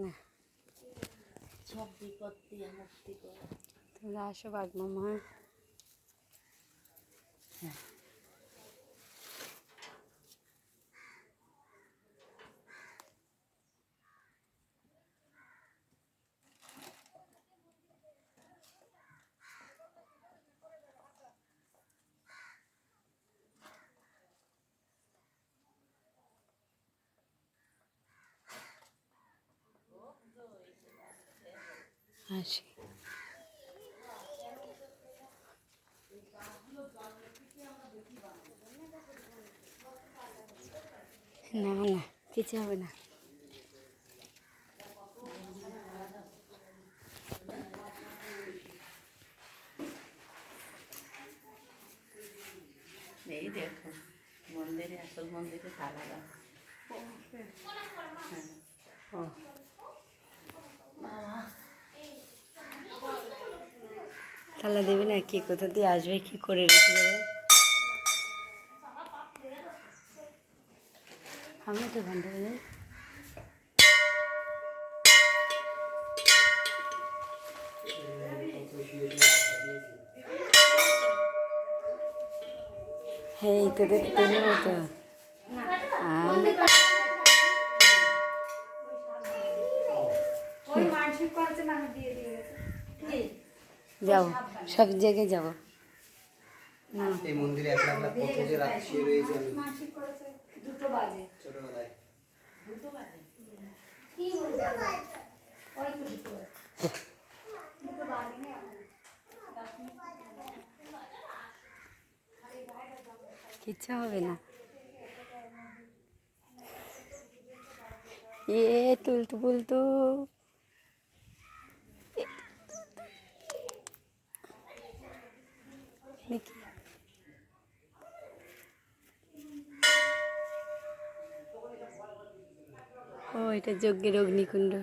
না সব বিপদ দিয়ে মুক্তি করে। তোমরা আসো বাঘ মামা। হ্যাঁ আসি। না না কিছু হবে না। এই দেখো মন্দিরে, আসল মন্দিরে তালা দেওয়া। ও বাবা তালা দেবে না, কি কোথা দিয়ে আসবে, কি করে রেখে দেবে। আমি তো ঘন্টা যাই। হ্যাঁ এই তো দেখতে যাবো তো। যাও সব জায়গায় যাবো না। এই মন্দিরে একলা একলা কত যে রাত শুয়ে রয়েছে আমি। দুটো বাজে ছোটবেলায় দুটো বাজে। কি বলছে ওই তো দুটো বাজে না কিচ্ছু হবে না। এ তুলতু পুলতু দেখি। ও এটা যজ্ঞের অগ্নিকুণ্ড।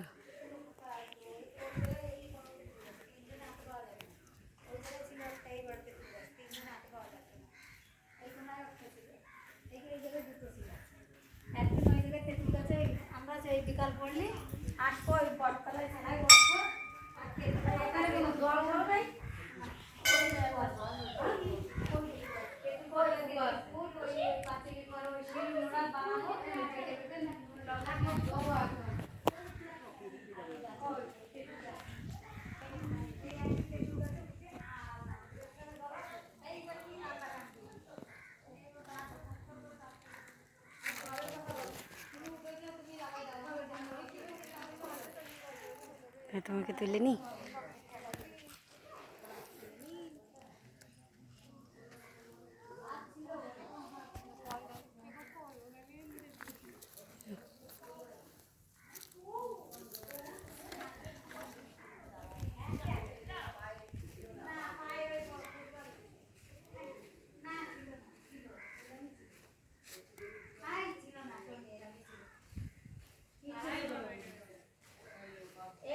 আমরা সেই বিকাল পড়লে আসবো ওই বটতলায় খেলায় বসবো। আর এখানে কোনো জল জল নেই। তোমাকে তুলে নি।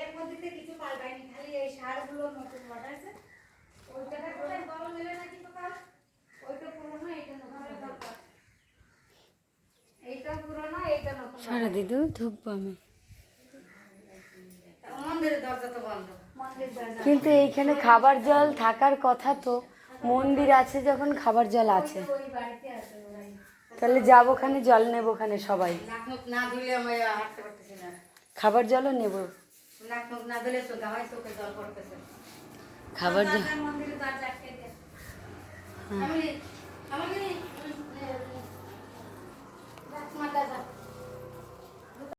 এর মধ্যে কিছু পাল্টায়নি, খালি এই সারগুলো নতুন পাল্টাইছে। ওইটা কোথায় বড় মেলে নাকি তো কাল ওইটা পুরনো, এইটা নতুন। এইটা পুরনো, এইটা নতুন। সারা দিদু ঢুকবো আমি। মন্দিরের দরজা তো বন্ধ। মন্দির দরজা কিন্তু এইখানে খাবার জল থাকার কথা তো। মন্দির আছে যখন খাবার জল আছে, ওই বাড়িতে আছে ওরাই। তাহলে যাবো ওখানে জল নেবো ওখানে সবাই। নাক মুখ না ধুলে আমি হাঁটতে পারতেছি না। খাবার জলও নেব। নাক মুখ না ধুলে তো গামাই চোখে জল পড়তেছে। খাবার জল মন্দিরের দরজা আটকে দিয়ে। আমি